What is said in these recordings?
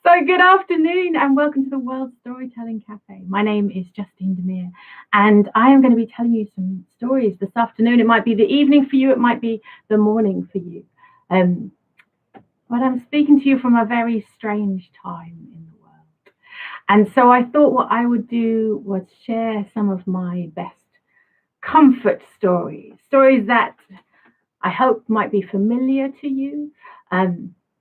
So good afternoon and welcome to the World Storytelling Cafe. My name is Justine de Mierre and I am going to be telling you some stories this afternoon. It might be the evening for you, it might be the morning for you. But I'm speaking to you from a very strange time in the world. And so I thought what I would do was share some of my best comfort stories that I hope might be familiar to you.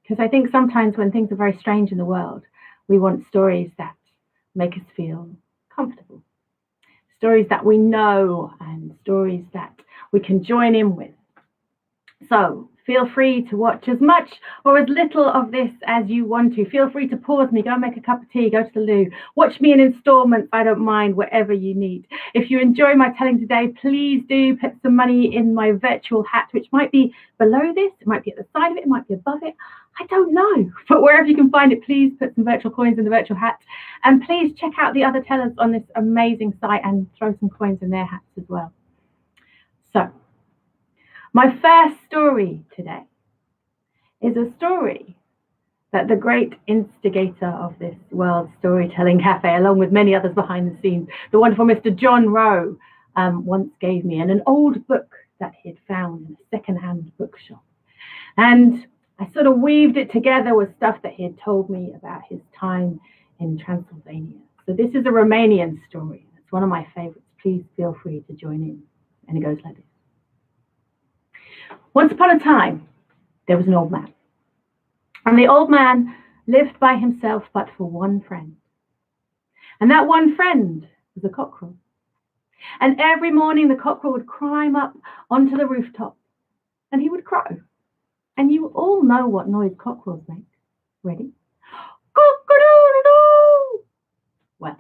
Because I think sometimes when things are very strange in the world, we want stories that make us feel comfortable, stories that we know and stories that we can join in with. So feel free to watch as much or as little of this as you want to. Feel free to pause me, go and make a cup of tea, go to the loo. Watch me in installments, I don't mind, whatever you need. If you enjoy my telling today, please do put some money in my virtual hat, which might be below this, it might be at the side of it, it might be above it. I don't know, but wherever you can find it, please put some virtual coins in the virtual hat. And please check out the other tellers on this amazing site and throw some coins in their hats as well. So, my first story today is a story that the great instigator of this World Storytelling Cafe, along with many others behind the scenes, the wonderful Mr. John Rowe, once gave me, and an old book that he'd found in a secondhand bookshop. And I sort of weaved it together with stuff that he had told me about his time in Transylvania. So this is a Romanian story. It's one of my favorites. Please feel free to join in. And it goes like this. Once upon a time, there was an old man. And the old man lived by himself, but for one friend. And that one friend was a cockerel. And every morning the cockerel would climb up onto the rooftop and he would crow. And you all know what noise cockerels make. Ready? Cock-a-doodle-doo! Well,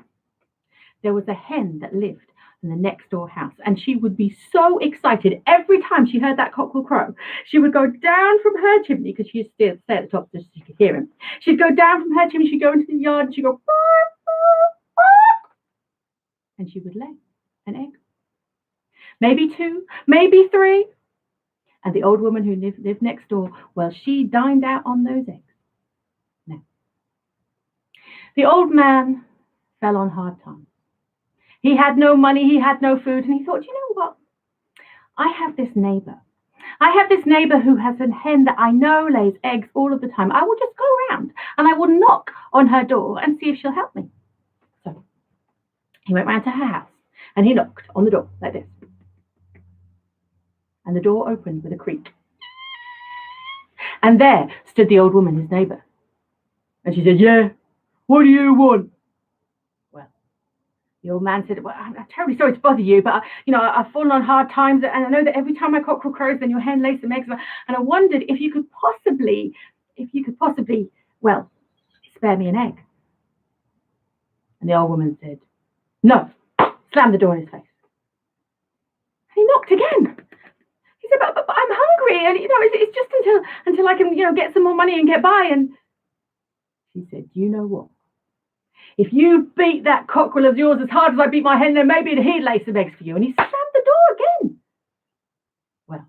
there was a hen that lived in the next door house, and she would be so excited every time she heard that cockerel crow. She would go down from her chimney, because she used to stay at the top so she could hear him. She'd go down from her chimney, she'd go into the yard, and she'd go, bark, bark, bark, and she would lay an egg. Maybe two, maybe three. And the old woman who lived next door, well, she dined out on those eggs. Now, the old man fell on hard times. He had no money, he had no food, and he thought, you know what? I have this neighbor. I have this neighbor who has a hen that I know lays eggs all of the time. I will just go around and I will knock on her door and see if she'll help me. So he went round to her house and he knocked on the door like this. And the door opened with a creak. And there stood the old woman, his neighbor. And she said, yeah, what do you want? Well, the old man said, well, I'm terribly sorry to bother you, but, I've fallen on hard times, and I know that every time my cockerel crows, then your hen lays some eggs, and I wondered if you could possibly, well, spare me an egg. And the old woman said, no, slammed the door in his face. And he knocked again. He said, but I'm hungry, and, it's just until I can, get some more money and get by. And she said, you know what? If you beat that cockerel of yours as hard as I beat my hen, then maybe he'd lay some eggs for you. And he slammed the door again. Well,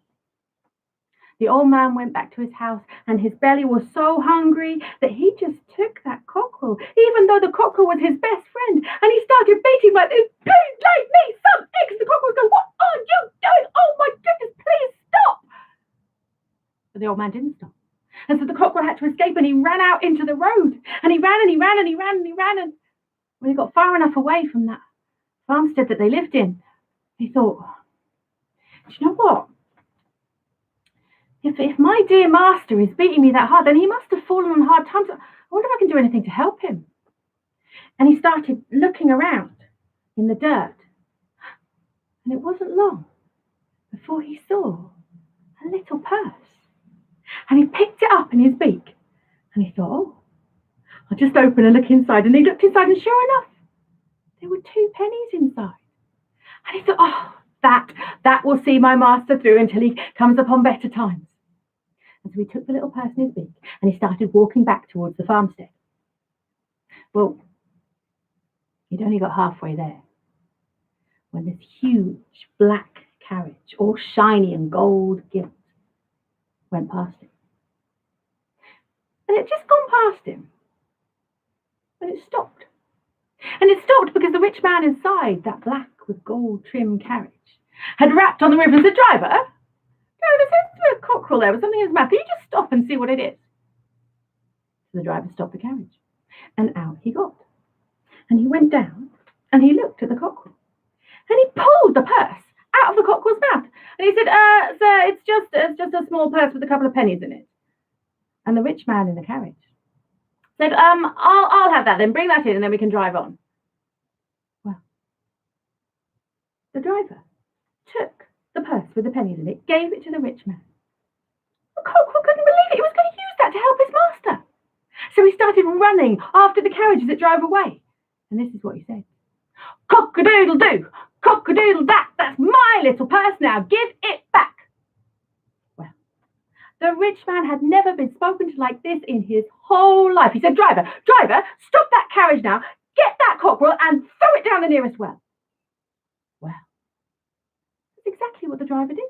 the old man went back to his house, and his belly was so hungry that he just took that cockerel, even though the cockerel was his best friend, and he started beating like this, please lay me some eggs. The cockerel was going, what are you doing? Oh my goodness, please stop. But the old man didn't stop. And so the cockerel had to escape, and he ran out into the road. And he ran and he ran and he ran and he ran. And when he got far enough away from that farmstead that they lived in, he thought, do you know what? If my dear master is beating me that hard, then he must have fallen on hard times. I wonder if I can do anything to help him. And he started looking around in the dirt. And it wasn't long before he saw a little purse. And he picked it up in his beak. And he thought, oh, I'll just open and look inside. And he looked inside, and sure enough, there were 2 pennies inside. And he thought, oh, that will see my master through until he comes upon better times. And so he took the little purse in his beak, and he started walking back towards the farmstead. Well, he'd only got halfway there when this huge black carriage, all shiny and gold gilt, went past him. And it just gone past him. And it stopped. And it stopped because the rich man inside that black with gold trim carriage had rapped on the roof and said, "Driver, there's a cockerel there with something in his mouth. Can you just stop and see what it is?" So the driver stopped the carriage, and out he got. And he went down, and he looked at the cockerel, and he pulled the purse out of the cockerel's mouth. And he said, "Sir, it's just a small purse with a couple of pennies in it." And the rich man in the carriage said, I'll have that then. Bring that in, and then we can drive on." Well, the driver took the purse with the pennies in it, gave it to the rich man. The cockerel couldn't believe it. He was going to use that to help his master. So he started running after the carriage as it drove away. And this is what he said: "Cock-a-doodle-doo, cock-a-doodle-dat, that's my little purse now, give it back." Well, the rich man had never been spoken to like this in his whole life. He said, driver, stop that carriage now, get that cockerel and throw it down the nearest well." Well, that's exactly what the driver did.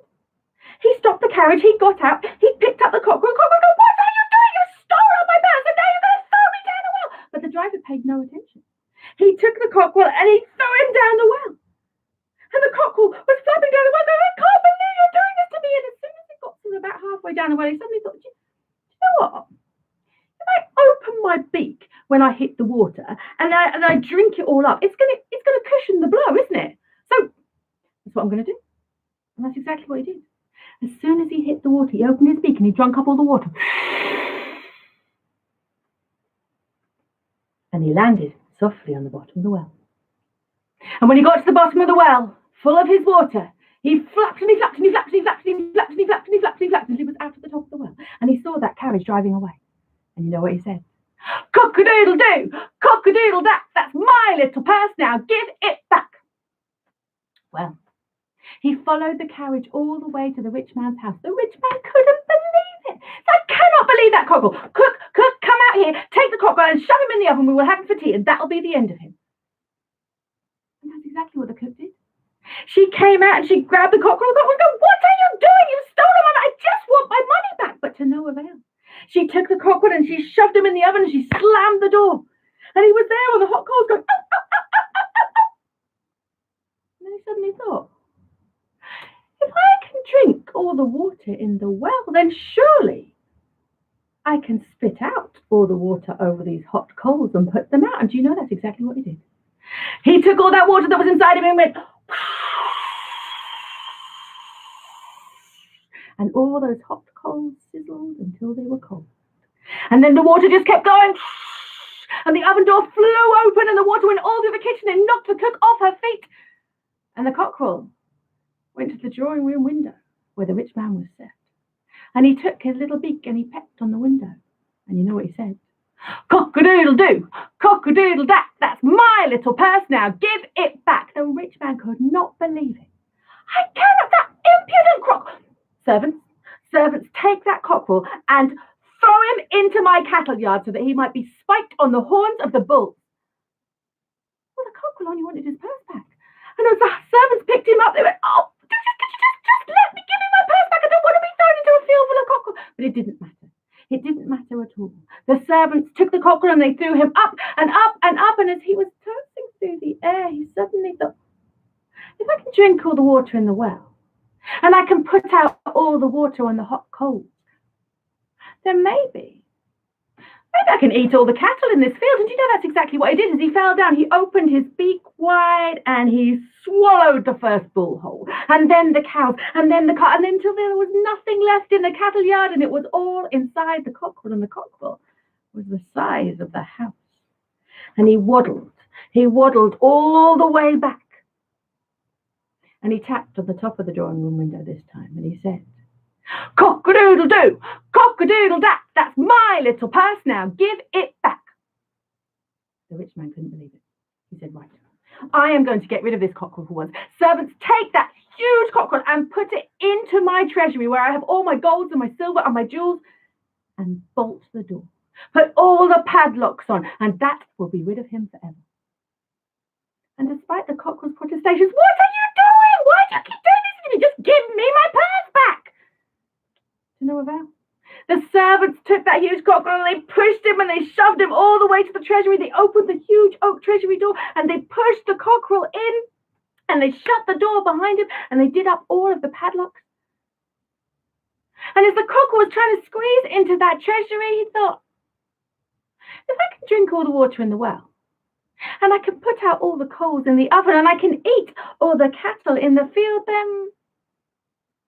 He stopped the carriage, he got out, he picked up the cockerel, and the cockerel goes, "What are you doing? You stole my purse, and now you're going to throw me down the well." But the driver paid no attention. He took the cockerel and he threw him down the well. And the cockerel was flapping down the well going, "I can't believe you're doing this to me." And as soon as he got to about halfway down the well, he suddenly thought, "Do you know what? If I open my beak when I hit the water and I drink it all up, it's gonna cushion the blow, isn't it? So that's what I'm gonna do." And that's exactly what he did. As soon as he hit the water, he opened his beak and he drank up all the water. And he landed softly on the bottom of the well. And when he got to the bottom of the well, full of his water, he flapped and he flapped and he flapped and he flapped and he flapped and he flapped and he flapped and he flapped until he was out at the top of the well. And he saw that carriage driving away. And you know what he said? "Cock-a-doodle-doo, cock-a-doodle-dat, that's my little purse now, give it back." Well, he followed the carriage all the way to the rich man's house. The rich man couldn't believe it. "I cannot believe that cockerel. Cook, come out here, take the cockerel and shove him in the oven. We will have him for tea, and that'll be the end of him." And that's exactly what the cook did. She came out and she grabbed the cockerel. The cockerel goes, "What are you doing? You've stolen my money. I just want my money back." But to no avail. She took the cockerel and she shoved him in the oven and she slammed the door. And he was there on the hot coals going, "Oh, oh, oh, oh, oh, oh, oh." And then he suddenly thought, if I can drink all the water in the well, then surely I can spit out all the water over these hot coals and put them out. And do you know that's exactly what he did? He took all that water that was inside of him and went, and all those hot coals sizzled until they were cold. And then the water just kept going, and the oven door flew open and the water went all through the kitchen and knocked the cook off her feet. And the cockerel went to the drawing room window where the rich man was set. And he took his little beak and he pecked on the window. And you know what he said? "Cock-a-doodle-doo, cock-a-doodle-dat, that's my little purse now, give it back." The rich man could not believe it. "I cannot, that impudent crock." Servants, take that cockerel and throw him into my cattle yard so that he might be spiked on the horns of the bulls. Well, the cockerel only wanted his purse back. And as the servants picked him up, they went, "Oh, just let me, give me my purse back. I don't want to be thrown into a field full of cockerel." But it didn't matter. It didn't matter at all. The servants took the cockerel and they threw him up and up and up. And as he was tossing through the air, he suddenly thought, if I can drink all the water in the well, and I can put out all the water on the hot coals, then maybe I can eat all the cattle in this field. And you know that's exactly what he did. As he fell down, he opened his beak wide and he swallowed the first bull whole, and then the cows, and then the cart, and then until there was nothing left in the cattle yard, and it was all inside the cockerel, and the cockerel was the size of the house. And he waddled all the way back. And he tapped on the top of the drawing room window this time, and he said, "Cock-a-doodle-doo, cock-a-doodle-dat, that's my little purse now, give it back." The rich man couldn't believe it. He said, "Right, I am going to get rid of this cockerel for once. Servants, take that huge cockerel and put it into my treasury where I have all my golds and my silver and my jewels, and bolt the door. Put all the padlocks on, and that will be rid of him forever." And despite the cockerel's protestations, "What are you doing? Why do you keep doing this to me? Just give me my purse back!" To no avail. The servants took that huge cockerel and they pushed him and they shoved him all the way to the treasury. They opened the huge oak treasury door and they pushed the cockerel in and they shut the door behind him and they did up all of the padlocks. And as the cockerel was trying to squeeze into that treasury, he thought, if I can drink all the water in the well, and I can put out all the coals in the oven, and I can eat all the cattle in the field, then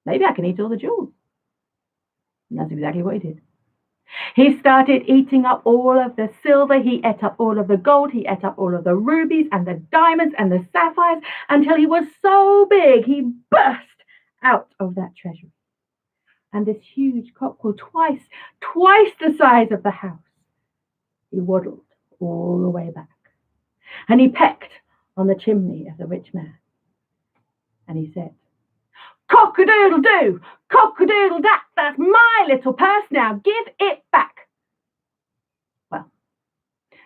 maybe I can eat all the jewels. And that's exactly what he did. He started eating up all of the silver, he ate up all of the gold, he ate up all of the rubies and the diamonds and the sapphires, until he was so big he burst out of that treasury. And this huge cockerel, twice the size of the house, he waddled all the way back. And he pecked on the chimney of the rich man. And he said, "Cock-a-doodle-doo, cock-a-doodle-dat, that's my little purse now, give it back." Well,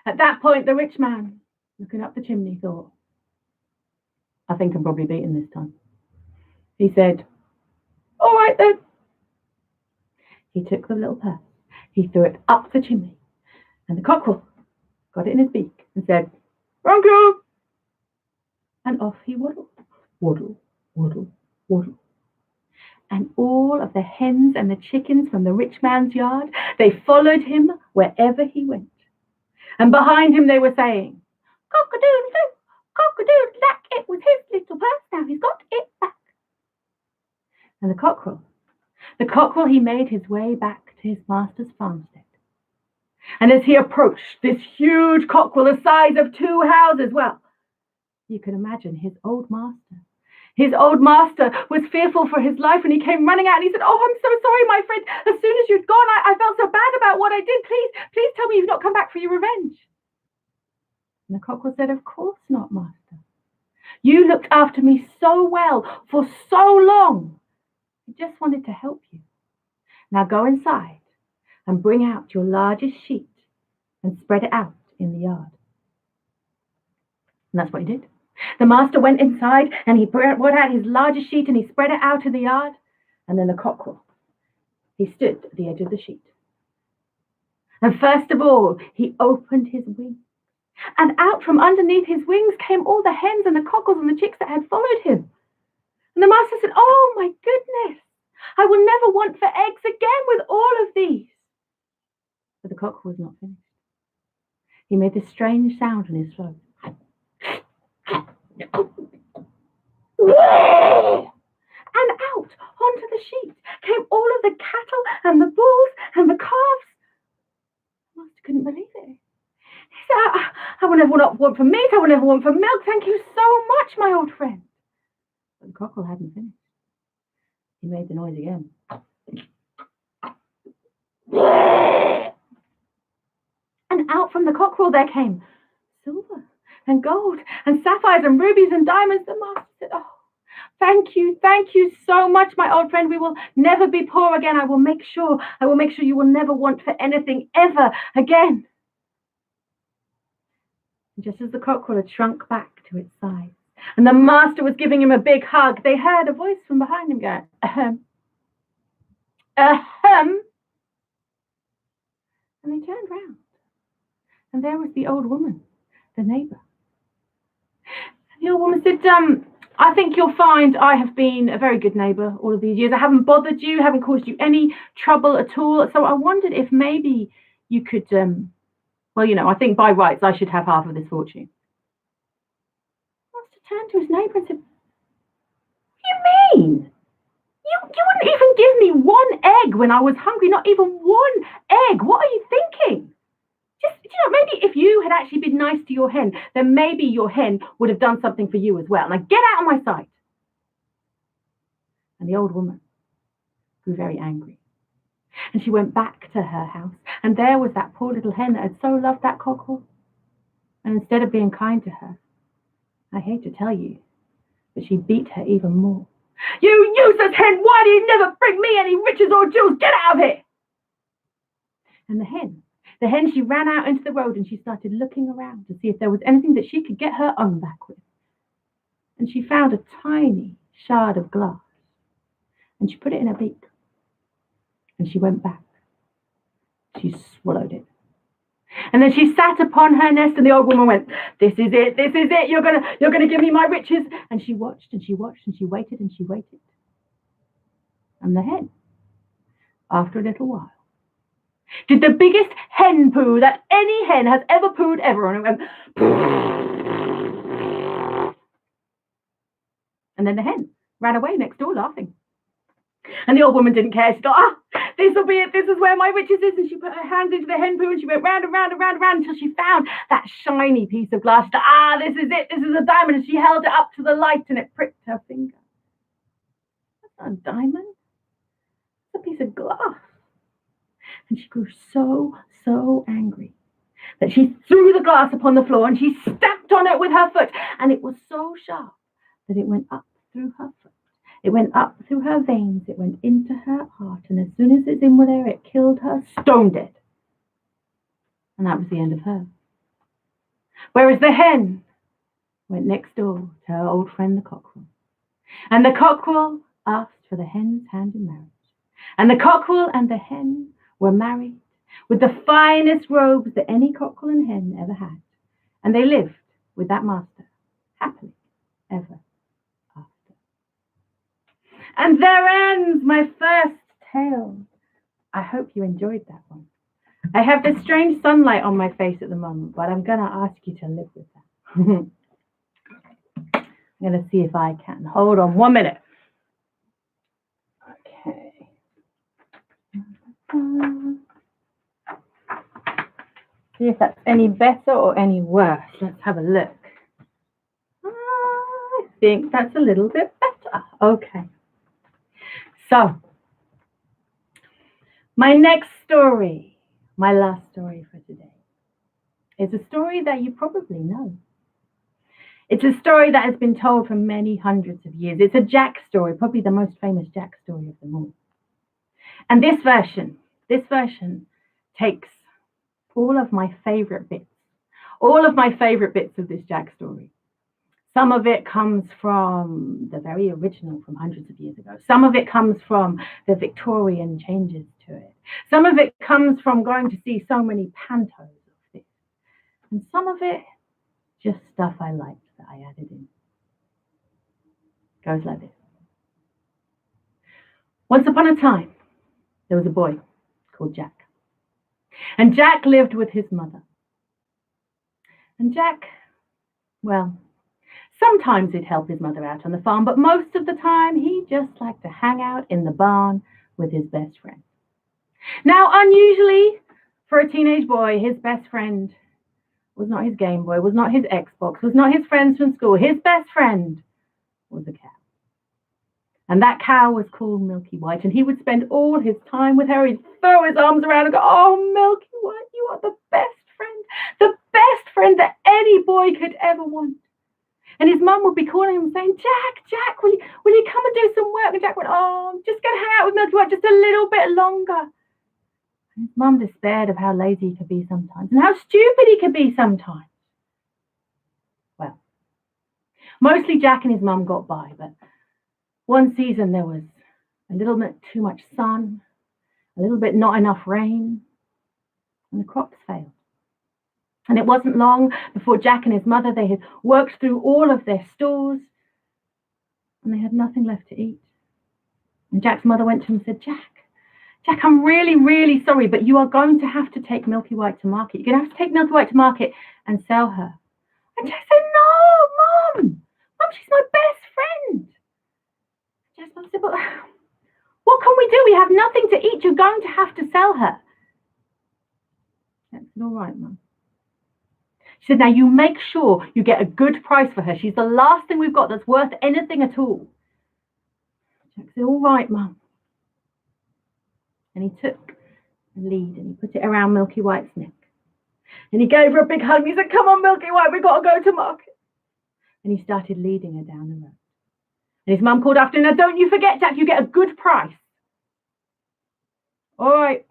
at that point, the rich man, looking up the chimney, thought, I think I'm probably beaten this time. He said, "All right then." He took the little purse, he threw it up the chimney, and the cockerel got it in his beak and said, "Thank you." And off he waddled, waddle, waddle, waddle. And all of the hens and the chickens from the rich man's yard, they followed him wherever he went. And behind him they were saying, "Cock-a-doodle-doo, cock-a-doodle-dack, it was his little purse, now he's got it back." And the cockerel, he made his way back to his master's farmstead. And as he approached this huge cockerel, the size of 2 houses, well, you can imagine his old master. His old master was fearful for his life, and he came running out and he said, "Oh, I'm so sorry, my friend. As soon as you'd gone, I felt so bad about what I did. Please tell me you've not come back for your revenge." And the cockerel said, "Of course not, master. You looked after me so well for so long. I just wanted to help you. Now go inside and bring out your largest sheet and spread it out in the yard." And that's what he did. The master went inside and he brought out his largest sheet and he spread it out in the yard. And then the cockerel, he stood at the edge of the sheet. And first of all, he opened his wings. And out from underneath his wings came all the hens and the cockles and the chicks that had followed him. And the master said, "Oh my goodness, I will never want for eggs again with all of these." But the cockerel was not finished. He made this strange sound in his throat. And out onto the sheet came all of the cattle and the bulls and the calves. The master couldn't believe it. He said, I will never want for meat, I will never want for milk. Thank you so much, my old friend." But the cockerel hadn't finished. He made the noise again. And out from the cockerel there came silver and gold and sapphires and rubies and diamonds. The master said, "Oh, thank you so much, my old friend. We will never be poor again. I will make sure you will never want for anything ever again." And just as the cockerel had shrunk back to its size, and the master was giving him a big hug, they heard a voice from behind him going, "Ahem, ahem." And they turned round, and there was the old woman, the neighbour. And the old woman said, "I think you'll find I have been a very good neighbour all of these years. I haven't bothered you, haven't caused you any trouble at all. So I wondered if maybe you could, I think by rights I should have half of this fortune." The master turned to his neighbour and said, "What do you mean? You wouldn't even give me one egg when I was hungry, not even one egg. What are you thinking? Just, maybe if you had actually been nice to your hen, then maybe your hen would have done something for you as well. Now get out of my sight." And the old woman grew very angry. And she went back to her house. And there was that poor little hen that had so loved that cockerel. And instead of being kind to her, I hate to tell you, but she beat her even more. "You useless hen, why do you never bring me any riches or jewels? Get out of here!" And the hen, she ran out into the road and she started looking around to see if there was anything that she could get her own back with. And she found a tiny shard of glass. And she put it in her beak. And she went back. She swallowed it. And then she sat upon her nest, and the old woman went, "This is it, this is it, you're gonna give me my riches." And she watched and she watched and she waited and she waited. And the hen, after a little while, did the biggest hen poo that any hen has ever pooed ever. And it went, and then the hen ran away next door laughing. And the old woman didn't care. She thought, this will be it. This is where my riches is. And she put her hands into the hen poo and she went round and round and round and round until she found that shiny piece of glass. She thought, this is it. This is a diamond. And she held it up to the light and it pricked her finger. That's not a diamond. It's a piece of glass. And she grew so angry that she threw the glass upon the floor and she stamped on it with her foot. And it was so sharp that it went up through her foot. It went up through her veins. It went into her heart. And as soon as it's in there, it killed her stone dead. And that was the end of her. Whereas the hen went next door to her old friend the cockerel. And the cockerel asked for the hen's hand in marriage. And the cockerel and the hen were married with the finest robes that any cockerel and hen ever had. And they lived with that master happily ever after. And there ends my first tale. I hope you enjoyed that one. I have this strange sunlight on my face at the moment, but I'm going to ask you to live with that. I'm going to see if I can. Hold on 1 minute. Okay. See if that's any better or any worse. Let's have a look. I think that's a little bit better. Okay. So, my next story, my last story for today, is a story that you probably know. It's a story that has been told for many hundreds of years. It's a Jack story, probably the most famous Jack story of them all. And this version takes all of my favorite bits of this Jack story. Some of it comes from the very original from hundreds of years ago. Some of it comes from the Victorian changes to it. Some of it comes from going to see so many pantos of this. And some of it, just stuff I liked that I added in. Goes like this. Once upon a time, there was a boy called Jack. And Jack lived with his mother. And Jack, well, sometimes he'd help his mother out on the farm, but most of the time he just liked to hang out in the barn with his best friend. Now, unusually for a teenage boy, his best friend was not his Game Boy, was not his Xbox, was not his friends from school. His best friend was a cow. And that cow was called Milky White, and he would spend all his time with her. He'd throw his arms around and go, "Oh, Milky White, you are the best friend that any boy could ever want." And his mum would be calling him saying, Jack, will you come and do some work? And Jack went, "Oh, I'm just going to hang out with Milky White just a little bit longer." And his mum despaired of how lazy he could be sometimes and how stupid he could be sometimes. Well, mostly Jack and his mum got by, but one season there was a little bit too much sun, a little bit not enough rain, and the crops failed. And it wasn't long before Jack and his mother, they had worked through all of their stores and they had nothing left to eat. And Jack's mother went to him and said, Jack, I'm really, really sorry, but you are going to have to take Milky White to market. You're going to have to take Milky White to market and sell her. And Jack said, "No, Mum, she's my best friend." Jack's mum said, "But what can we do? We have nothing to eat. You're going to have to sell her." Jack said, "All right, Mum." She said, "Now you make sure you get a good price for her. She's the last thing we've got that's worth anything at all." Jack said, "All right, Mum." And he took the lead and he put it around Milky White's neck. And he gave her a big hug and he said, "Come on, Milky White, we've got to go to market." And he started leading her down the road. And his mum called after him, "Now don't you forget, Jack, you get a good price." "All right,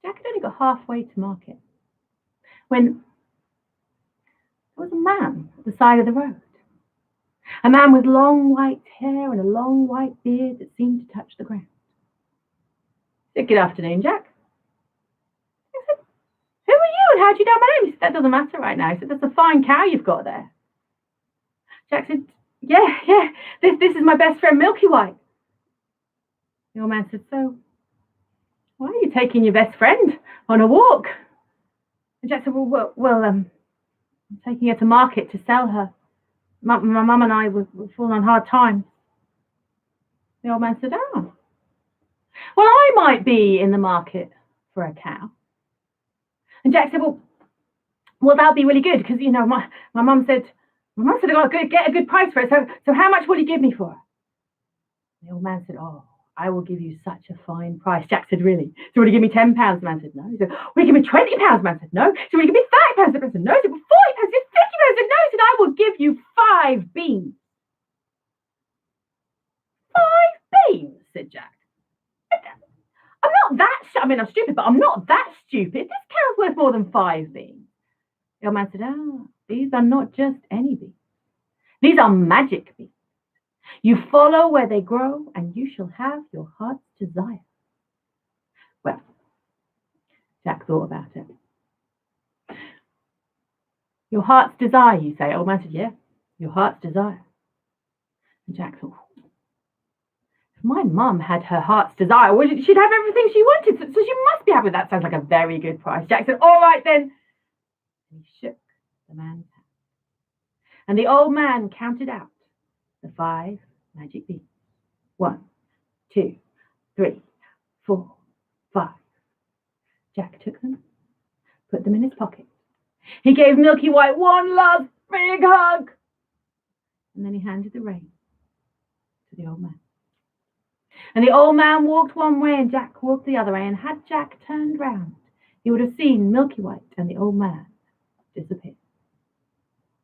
Jack had only got halfway to market when there was a man at the side of the road. A man with long white hair and a long white beard that seemed to touch the ground. He said, "Good afternoon, Jack." I said, "Who are you and how'd you know my name?" He said, "That doesn't matter right now." He said, "That's a fine cow you've got there." Jack said, "Yeah, this is my best friend, Milky White." The old man said, "So why are you taking your best friend on a walk?" And Jack said, I'm taking her to market to sell her. My mum and I were falling on hard times." The old man said, "Oh, well, I might be in the market for a cow." And Jack said, well, that'll be really good because, my mum said I got to get a good price for it. So how much will you give me for her?" The old man said, "Oh, I will give you such a fine price." Jack said, "Really? So will you give me £10?" The man said, "No." He said, "Will you give me £20?" The man said, "No." So will you give me £30? The man said, "No." He said, "Well, £40? He said, £50? He said, "No." He said, "I will give you 5 beans." 5 beans, said Jack. I'm not that, I'm stupid, but I'm not that stupid. This cow's worth more than 5 beans. The old man said, "Oh, these are not just any beans. These are magic beans. You follow where they grow, and you shall have your heart's desire." Well, Jack thought about it. "Your heart's desire, you say?" Old man said, "Yeah, your heart's desire." And Jack thought, if my mum had her heart's desire, well, she'd have everything she wanted, so she must be happy. That sounds like a very good price. Jack said, "All right then." And he shook the man's hand. And the old man counted out the 5 magic beans. 1, 2, 3, 4, 5. Jack took them, put them in his pocket. He gave Milky White one last big hug. And then he handed the reins to the old man. And the old man walked one way and Jack walked the other way. And had Jack turned round, he would have seen Milky White and the old man disappear.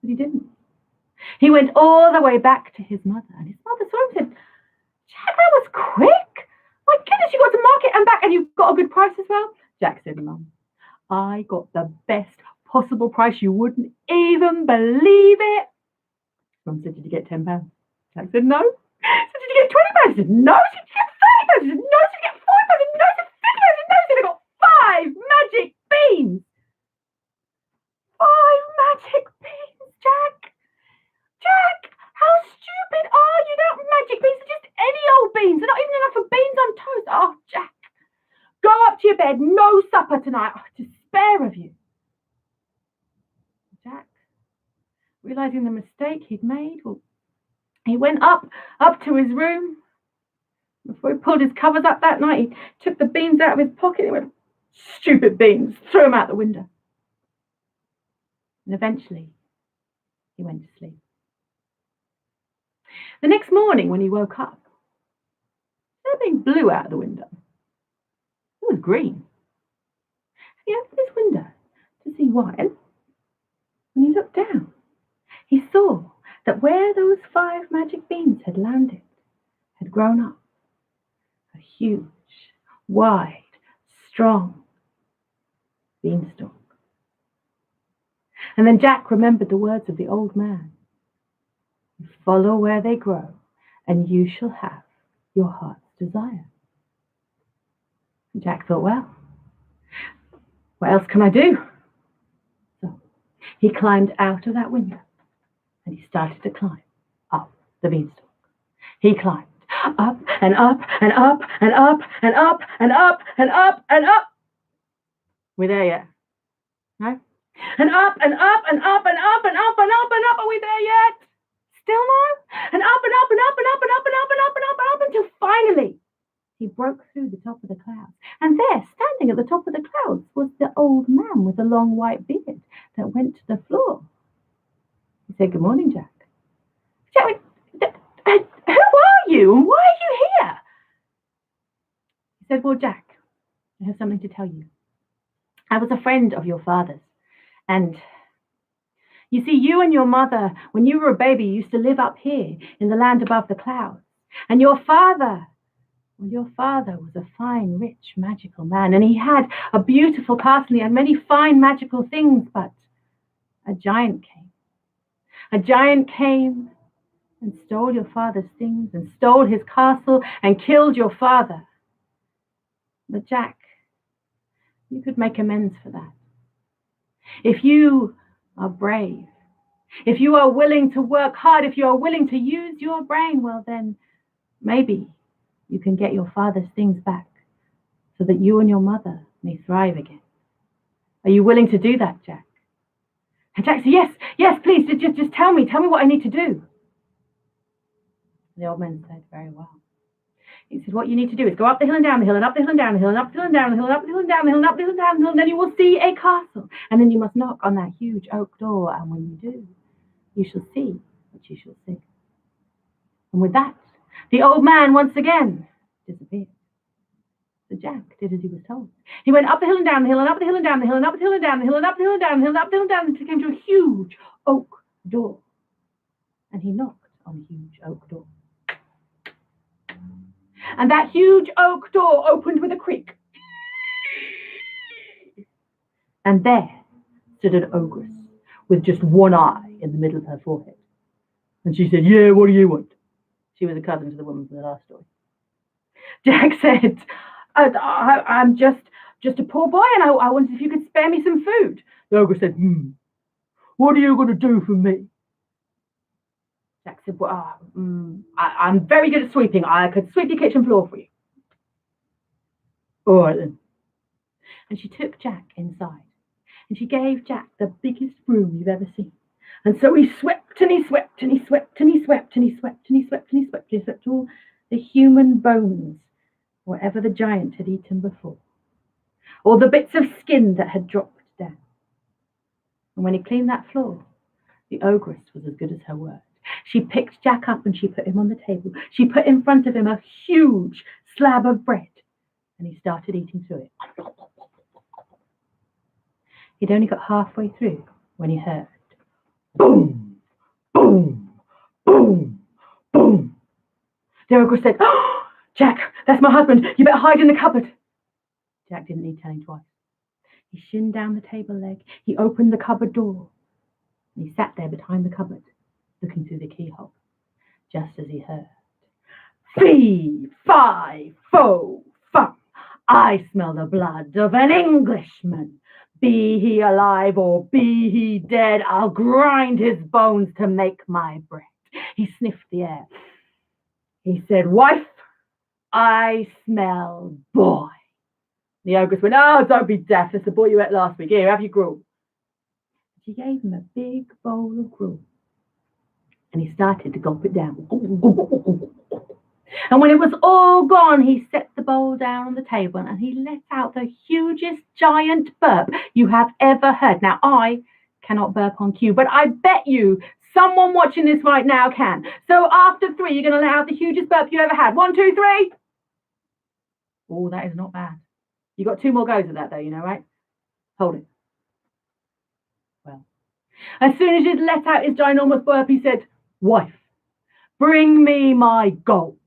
But he didn't. He went all the way back to his mother. And his mother saw him and said, "Jack, that was quick. My goodness, you got to market and back and you got a good price as well." Jack said, "Mum, I got the best possible price. You wouldn't even believe it." Mum said, "Did you get £10?" Jack said, "No." So "Did you get £20?" He said, "No." Did you get £30? He said, "No." Did you get £40? He said, "No." Did you get £50? He said, "No." He said, "I got 5 magic beans." 5 magic beans, Jack. Jack, how stupid are you? They're not magic beans. They're just any old beans. They're not even enough for beans on toast. Oh, Jack, go up to your bed. No supper tonight. Oh, despair of you. Jack, realizing the mistake he'd made, he went up to his room. Before he pulled his covers up that night, he took the beans out of his pocket and went, "Stupid beans," threw them out the window. And eventually, he went to sleep. The next morning, when he woke up, something blew out of the window. It was green. He opened his window to see why. And when he looked down, he saw that where those 5 magic beans had landed had grown up a huge, wide, strong beanstalk. And then Jack remembered the words of the old man. "You follow where they grow, and you shall have your heart's desire." And Jack thought, well, what else can I do? So he climbed out of that window, and he started to climb up the beanstalk. He climbed up and up and up and up and up and up and up and up. We're there yet? No? And up and up and up and up and up and up and up. Are we there yet? Still no? And up and up and up and up and up and up and up and up and up until finally he broke through the top of the clouds. And there, standing at the top of the clouds, was the old man with the long white beard that went to the floor. He said, "Good morning, Jack." Jack, who are you and why are you here? He said, "Well, Jack, I have something to tell you. I was a friend of your father's. And you see, you and your mother, when you were a baby, used to live up here in the land above the clouds. And your father was a fine, rich, magical man. And he had a beautiful castle. He had many fine, magical things. But a giant came. A giant came and stole your father's things and stole his castle and killed your father. But Jack, you could make amends for that. If you are brave, if you are willing to work hard, if you are willing to use your brain, well then maybe you can get your father's things back so that you and your mother may thrive again. Are you willing to do that, Jack? And Jack said, yes, yes, please, just tell me what I need to do. The old man said, very well. He said, what you need to do is go up the hill and down the hill and up the hill and down the hill and up the hill and down the hill and up the hill and down the hill and up the hill and down the hill, and then you will see a castle. And then you must knock on that huge oak door, and when you do, you shall see what you shall see. And with that, the old man once again disappeared. So Jack did as he was told. He went up the hill and down the hill and up the hill and down the hill and up the hill and down the hill and up the hill and down the hill and up the hill and down until he came to a huge oak door. And he knocked on the huge oak door. And that huge oak door opened with a creak. And there stood an ogress with just one eye in the middle of her forehead. And she said, yeah, what do you want? She was a cousin to the woman from the last story. Jack said, I'm just a poor boy, and I wondered if you could spare me some food. The ogress said, what are you going to do for me? Jack said, well, I'm very good at sweeping. I could sweep your kitchen floor for you. All right, then. And she took Jack inside, and she gave Jack the biggest room you've ever seen. And so he swept, and he swept, and he swept, and he swept, and he swept, and he swept, and he swept, and he swept all the human bones, whatever the giant had eaten before, or the bits of skin that had dropped down. And when he cleaned that floor, the ogress was as good as her word. She picked Jack up and she put him on the table. She put in front of him a huge slab of bread, and he started eating through it. He'd only got halfway through when he heard boom, boom, boom, boom. The ogress said, oh, Jack, that's my husband. You better hide in the cupboard. Jack didn't need telling twice. He shinned down the table leg. He opened the cupboard door, and he sat there behind the cupboard, looking through the keyhole, just as he heard, fee, fi, fo, fum. I smell the blood of an Englishman. Be he alive or be he dead, I'll grind his bones to make my bread. He sniffed the air. He said, wife, I smell boy. The ogress went, oh, don't be deaf. It's the boy you ate last week. Here, have your gruel. She gave him a big bowl of gruel, and he started to gulp it down. And when it was all gone, he set the bowl down on the table, and he let out the hugest giant burp you have ever heard. Now, I cannot burp on cue, but I bet you someone watching this right now can. So after 3, you're going to let out the hugest burp you ever had. 1, 2, 3. Oh, that is not bad. You got 2 more goes at that, though, you know, right? Hold it. Well, as soon as he'd let out his ginormous burp, he said, wife, bring me my gold.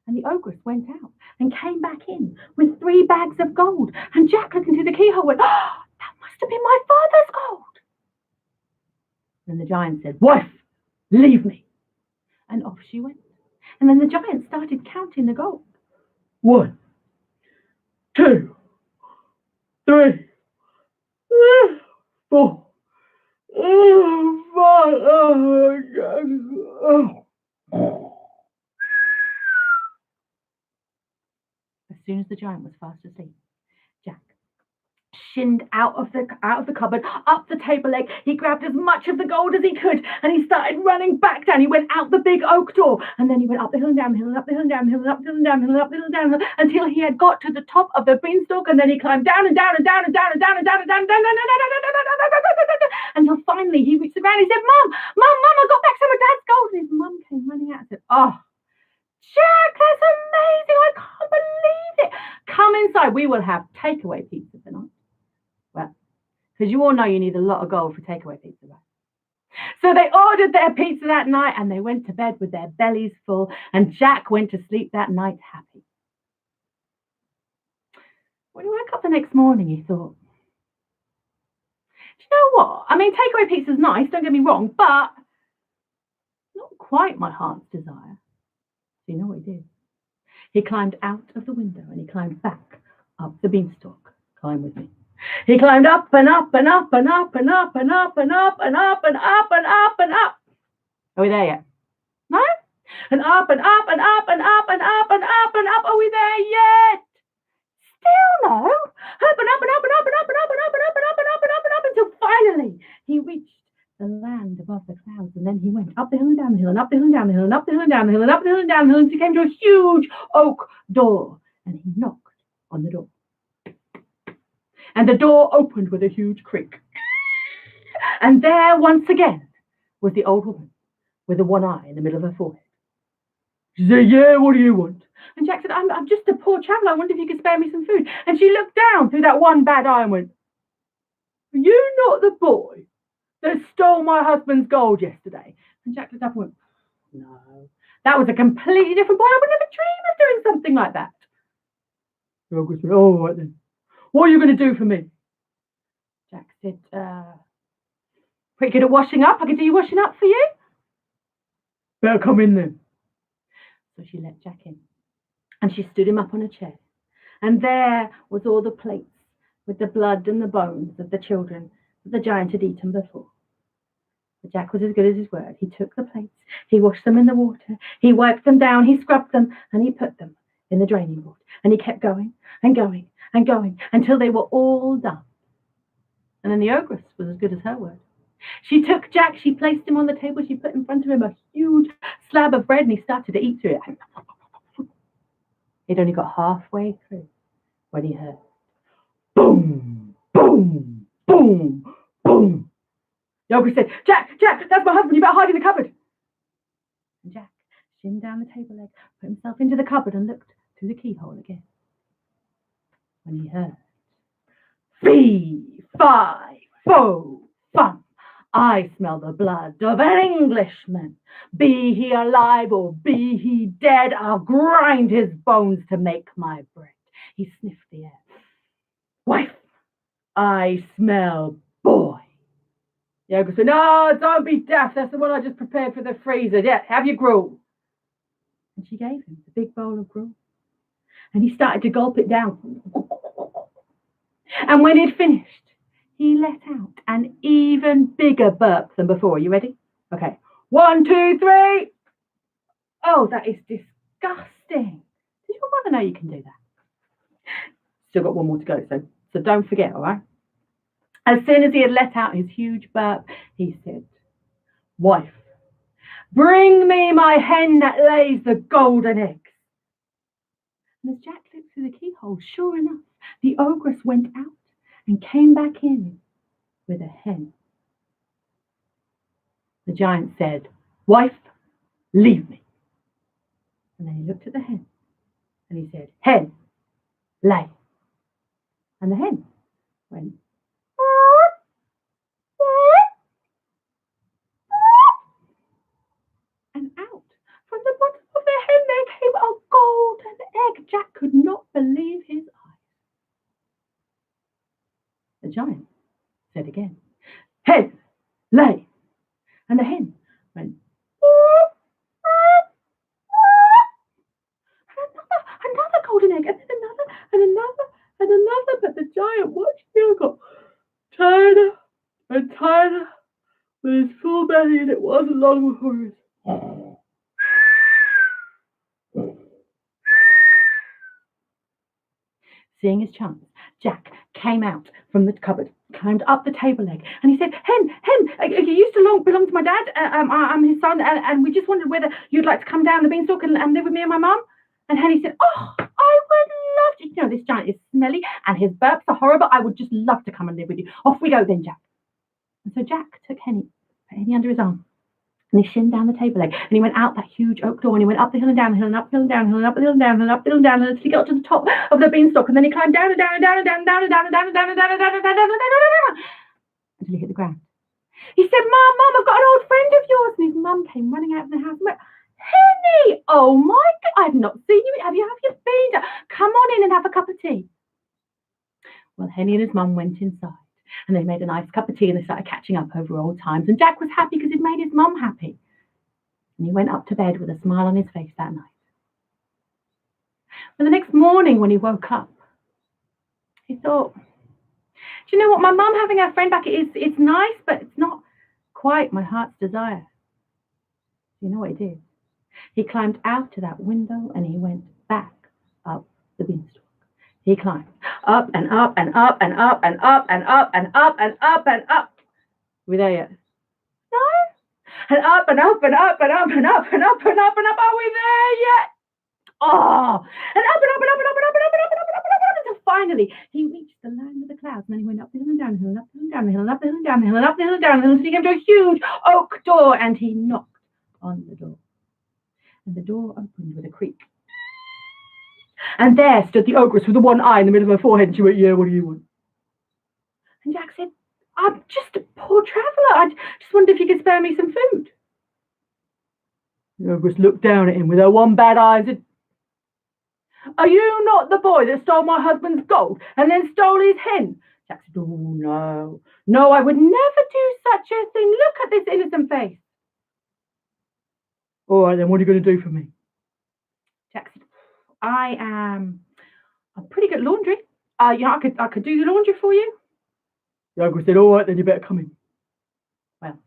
And the ogress went out and came back in with 3 bags of gold. And Jack, looking through the keyhole, went, oh, that must have been my father's gold. And the giant said, wife, leave me. And off she went. And then the giant started counting the gold. 1, 2, 3, 4, 5. As soon as the giant was fast asleep, Jack shinned out of the cupboard, up the table leg. He grabbed as much of the gold as he could, and he started running back down. He went out the big oak door, and then he went up the hill and down the hill and up the hill and down the hill and up the hill and down the hill and up the hill and down the hill until he had got to the top of the beanstalk, and then he climbed down and down and down and down and down and down and down and down until finally he reached the ground. He said, Mum, I got back some of Dad's gold. And his mum came running out and said, oh, Jack, that's amazing. I can't believe it. Come inside. We will have takeaway pizza tonight. Well, because you all know you need a lot of gold for takeaway pizza, right? So they ordered their pizza that night, and they went to bed with their bellies full, and Jack went to sleep that night happy. When he woke up the next morning, he thought, do you know what? I mean, takeaway pizza's nice, don't get me wrong, but not quite my heart's desire. So you know what he did? He climbed out of the window and he climbed back up the beanstalk. Climb with me. He climbed up and up and up and up and up and up and up and up and up and up and up. Are we there yet? No? And up and up and up and up and up and up and up. Are we there yet? Still no. Up and up and up and up and up and up and up and up and up and up and up and up until finally he reached the land above the clouds. And then he went up the hill and down the hill and up the hill and down the hill and up the hill and down the hill and up the hill and down the hill until he came to a huge oak door. And he knocked on the door. And the door opened with a huge creak. And there once again was the old woman with the one eye in the middle of her forehead. She said, yeah, what do you want? And Jack said, I'm just a poor traveller. I wonder if you could spare me some food. And she looked down through that one bad eye and went, are you not the boy that stole my husband's gold yesterday? And Jack looked up and went, no, that was a completely different boy. I would never dream of doing something like that. The ogre said, all right then. What are you going to do for me? Jack said, pretty good at washing up. I could do your washing up for you. Better come in then. So she let Jack in. And she stood him up on a chair. And there was all the plates with the blood and the bones of the children that the giant had eaten before. But Jack was as good as his word. He took the plates, he washed them in the water, he wiped them down, he scrubbed them, and he put them in the draining board. And he kept going and going and going until they were all done. And then the ogress was as good as her word. She took Jack, she placed him on the table, she put in front of him a huge slab of bread, and he started to eat through it. He'd only got halfway through when he heard boom, boom, boom, boom. The ogress said, Jack, that's my husband, you better hide in the cupboard. And Jack shinned down the table leg, put himself into the cupboard and looked through the keyhole again. When he heard fee, fi, fo, fum, I smell the blood of an Englishman. Be he alive or be he dead, I'll grind his bones to make my bread. He sniffed the air. Wife, I smell boy. The ogre said, no, don't be daft. That's the one I just prepared for the freezer. Yeah, have your gruel. And she gave him the big bowl of gruel. And he started to gulp it down. And when he'd finished, he let out an even bigger burp than before. Are you ready? Okay. 1, 2, 3. Oh, that is disgusting. Did your mother know you can do that? Still got one more to go, so don't forget, all right? As soon as he had let out his huge burp, he said, wife, bring me my hen that lays the golden eggs. And as Jack looked through the keyhole, sure enough, the ogress went out and came back in with a hen. The giant said, wife, leave me. And then he looked at the hen and he said, hen, lay. And the hen went, and out from the bottom of the hen there came a golden egg. Jack could not believe his eyes. The giant said again, hen, lay. And the hen went, another golden egg, and then another, and another, and another. But the giant watched him got tighter and tighter with his full belly, and it wasn't long before his Seeing his chance, Jack came out from the cupboard, climbed up the table leg, and he said, hen, you used to belong to my dad. I'm his son, and we just wondered whether you'd like to come down the beanstalk and live with me and my mum. And Henny said, oh, I would love to. You know, this giant is smelly, and his burps are horrible. I would just love to come and live with you. Off we go then, Jack. And so Jack took Henny, put Henny under his arm, and he shinned down the table leg, and he went out that huge oak door, and he went up the hill and down the hill, and up the hill and down the hill, and up the hill and down the hill, and up the hill and down the hill, until he got to the top of the beanstalk, and then he climbed down and down and down and down and down and down and down and down and down and down and down and down and down until he hit the ground. He said, Mum, I've got an old friend of yours. And his mum came running out of the house and went, Henny, oh my God, I've not seen you. Have you been? Come on in and have a cup of tea. Well, Henny and his mum went inside, and they made a nice cup of tea, and they started catching up over old times. And Jack was happy because he'd made his mum happy. And he went up to bed with a smile on his face that night. And the next morning when he woke up, he thought, do you know what, my mum having her friend back, it's nice, but it's not quite my heart's desire. You know what he did? He climbed out to that window and he went back up the beanstalk. He climbed up and up and up and up and up and up and up and up and up. Are we there yet? No? And up and up and up and up and up and up and up and up. Are we there yet? Oh, and up and up and up and up and up and up and up and up and up and up until finally he reached the land of the clouds. And then he went up the hill and down the hill and up the hill and down the hill and up the hill and down the hill and up the hill and down the hill until he came to a huge oak door and he knocked on the door. And the door opened with a creak. And there stood the ogress with the one eye in the middle of her forehead. And she went, yeah, what do you want? And Jack said, I'm just a poor traveller. I just wondered if you could spare me some food. The ogress looked down at him with her one bad eye and said, are you not the boy that stole my husband's gold and then stole his hen? Jack said, oh, no. No, I would never do such a thing. Look at this innocent face. All right, then, what are you going to do for me? Jack said, I'm pretty good at laundry. I could do the laundry for you. The ogress said, all right, then you better come in. Well,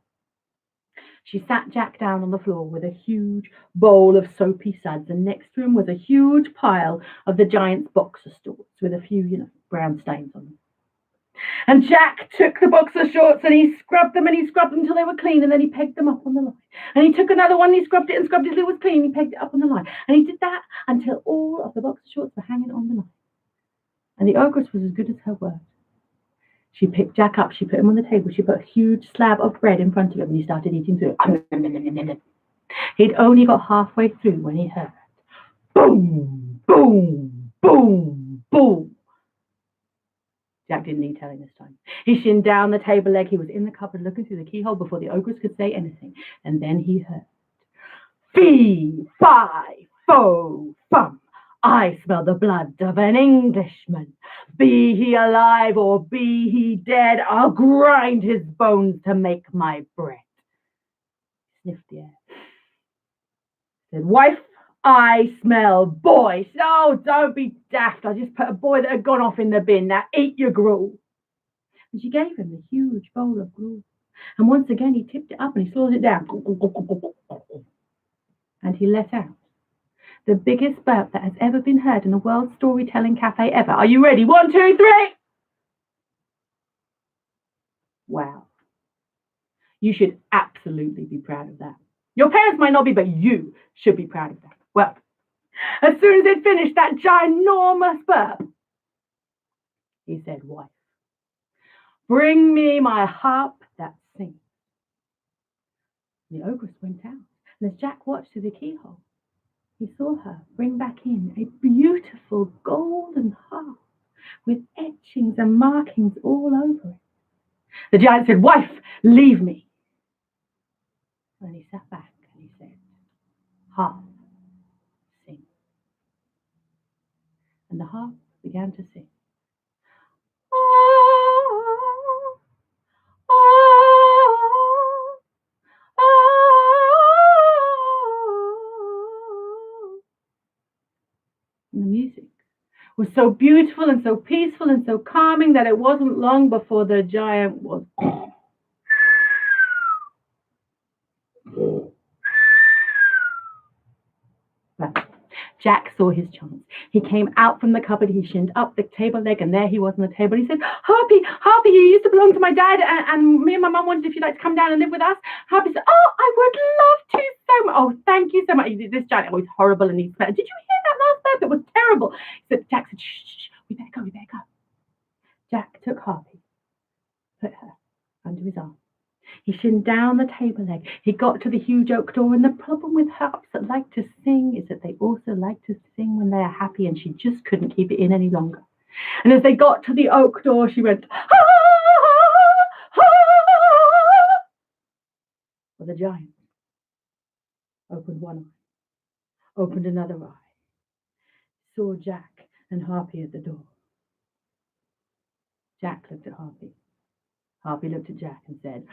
she sat Jack down on the floor with a huge bowl of soapy suds, and next to him was a huge pile of the giant's boxer shorts with a few, brown stains on them. And Jack took the boxer shorts and he scrubbed them until they were clean, and then he pegged them up on the line. And he took another one and he scrubbed it until it was clean, he pegged it up on the line. And he did that until all of the boxer shorts were hanging on the line. And the ogress was as good as her word. She picked Jack up, she put him on the table, she put a huge slab of bread in front of him and he started eating through it. He'd only got halfway through when he heard boom, boom, boom, boom. Jack didn't need telling this time. He shinned down the table leg. He was in the cupboard looking through the keyhole before the ogress could say anything. And then he heard, fee, fi, fo, fum. I smell the blood of an Englishman. Be he alive or be he dead, I'll grind his bones to make my bread. Sniffed the air. Said, wife, I smell boy. Oh, don't be daft. I just put a boy that had gone off in the bin. Now eat your gruel. And she gave him a huge bowl of gruel. And once again he tipped it up and he swallowed it down. And he let out the biggest burp that has ever been heard in a world storytelling cafe ever. Are you ready? 1, 2, 3. Wow. You should absolutely be proud of that. Your parents might not be, but you should be proud of that. Well, as soon as he'd finished that ginormous burp, he said, wife, bring me my harp that sings. The ogress went out, and as Jack watched through the keyhole, he saw her bring back in a beautiful golden harp with etchings and markings all over it. The giant said, wife, leave me. And he sat back and he said, harp, sing. And the harp began to sing. Oh, oh, oh. And the music was so beautiful and so peaceful and so calming that it wasn't long before the giant was Jack saw his chance. He came out from the cupboard, he shinned up the table leg, and there he was on the table. He said, Harpy, Harpy, you used to belong to my dad, and me and my mum wondered if you'd like to come down and live with us. Harpy said, oh, I would love to so much. Oh, thank you so much. This giant was horrible and he smelled. Did you hear that last burp? It was terrible. Jack said, shh, we better go. Jack took Harpy, put her under his arm. He shinned down the table leg. He got to the huge oak door, and the problem with harps that like to sing is that they also like to sing when they are happy, and she just couldn't keep it in any longer. And as they got to the oak door, she went, ha, ha, ha. Well, the giant opened one eye, opened another eye, saw Jack and Harpy at the door. Jack looked at Harpy. Harpy looked at Jack and said,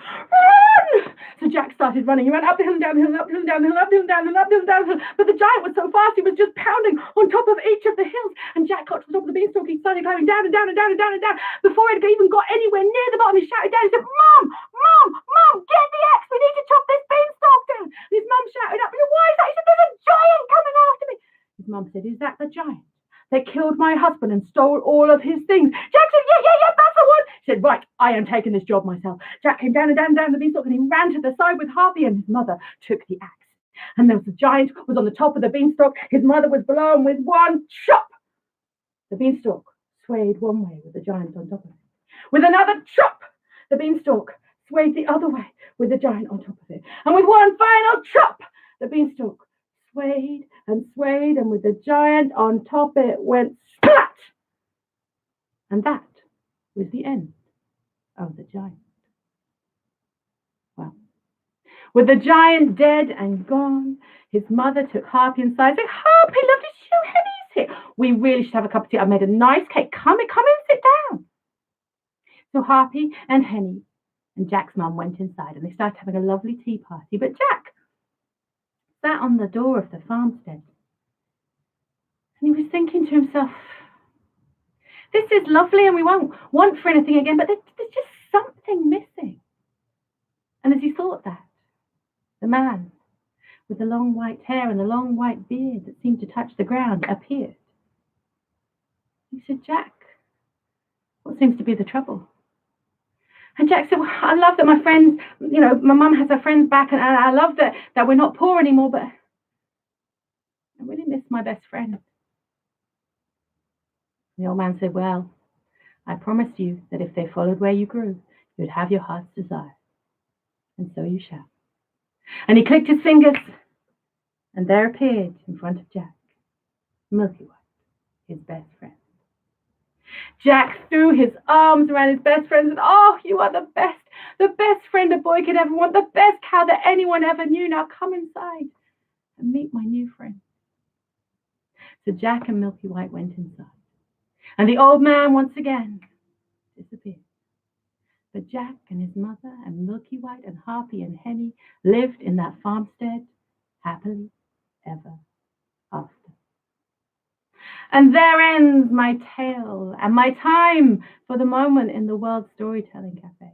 run! So Jack started running. He ran up the hill and down the hill and up the hill and down the hill, up the hill and down the hill, up the hill and down the hill. But the giant was so fast, he was just pounding on top of each of the hills. And Jack got to the top of the beanstalk. He started climbing down and down and down and down and down. Before he even got anywhere near the bottom, he shouted down. He said, Mum, Mum, Mum, get the axe. We need to chop this beanstalk down. And his mum shouted up, why is that? He said, there's a giant coming after me. His mum said, is that the giant? They killed my husband and stole all of his things. Jack said, yeah, that's the one. He said, right, I am taking this job myself. Jack came down and down and down the beanstalk, and he ran to the side with Harpy, and his mother took the axe. And there was the giant was on the top of the beanstalk. His mother was below him with one chop. The beanstalk swayed one way with the giant on top of it. With another chop, the beanstalk swayed the other way with the giant on top of it. And with one final chop, the beanstalk swayed, and with the giant on top it went splat. And that was the end of the giant. Well, with the giant dead and gone, his mother took Harpy inside and said, Harpy, lovely shoe, Henny's here. We really should have a cup of tea. I made a nice cake. Come and sit down. So Harpy and Henny and Jack's mum went inside, and they started having a lovely tea party. But Jack sat on the door of the farmstead, and he was thinking to himself, this is lovely and we won't want for anything again, but there's just something missing. And as he thought that, the man with the long white hair and the long white beard that seemed to touch the ground appeared. He said, Jack, what seems to be the trouble? And Jack said, well, I love that my friends, my mum has her friends back, and I love that we're not poor anymore, but I really miss my best friend. The old man said, well, I promised you that if they followed where you grew, you'd have your heart's desire. And so you shall. And he clicked his fingers, and there appeared in front of Jack, Milky White, his best friend. Jack threw his arms around his best friend and said, oh, you are the best friend a boy could ever want, the best cow that anyone ever knew. Now come inside and meet my new friend. So Jack and Milky White went inside. And the old man once again disappeared. But Jack and his mother and Milky White and Harpy and Henny lived in that farmstead happily ever after. And there ends my tale and my time for the moment in the World Storytelling Cafe.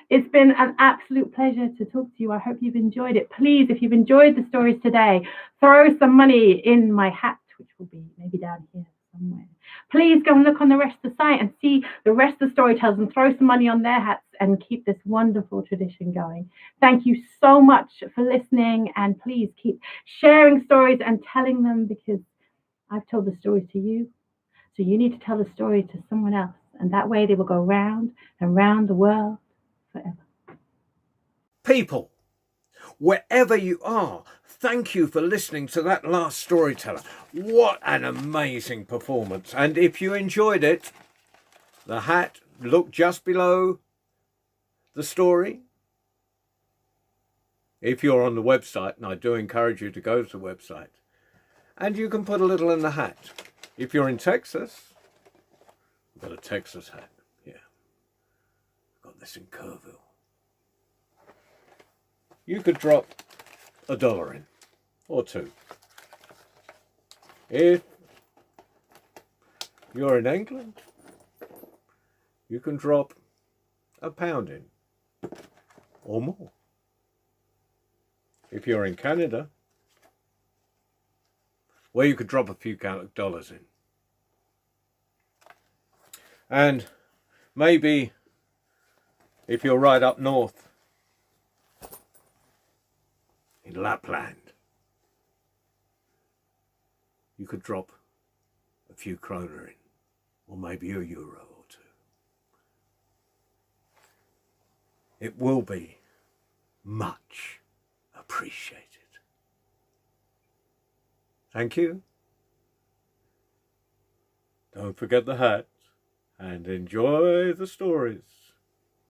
It's been an absolute pleasure to talk to you. I hope you've enjoyed it. Please, if you've enjoyed the stories today, throw some money in my hat, which will be maybe down here somewhere. Please go and look on the rest of the site and see the rest of the storytellers and throw some money on their hats and keep this wonderful tradition going. Thank you so much for listening, and please keep sharing stories and telling them, because I've told the stories to you, so you need to tell the story to someone else, and that way they will go round and round the world forever. People, wherever you are, thank you for listening to that last storyteller. What an amazing performance. And if you enjoyed it, the hat, look just below the story. If you're on the website, and I do encourage you to go to the website, and you can put a little in the hat. If you're in Texas, I've got a Texas hat. Yeah, I've got this in Kerrville. You could drop $1 in, or $2. If you're in England, you can drop £1 in, or more. If you're in Canada, well, you could drop a few dollars in. And maybe if you're right up north, in Lapland, you could drop a few kroner in, or maybe €1 or 2. It will be much appreciated. Thank you. Don't forget the hat, and enjoy the stories.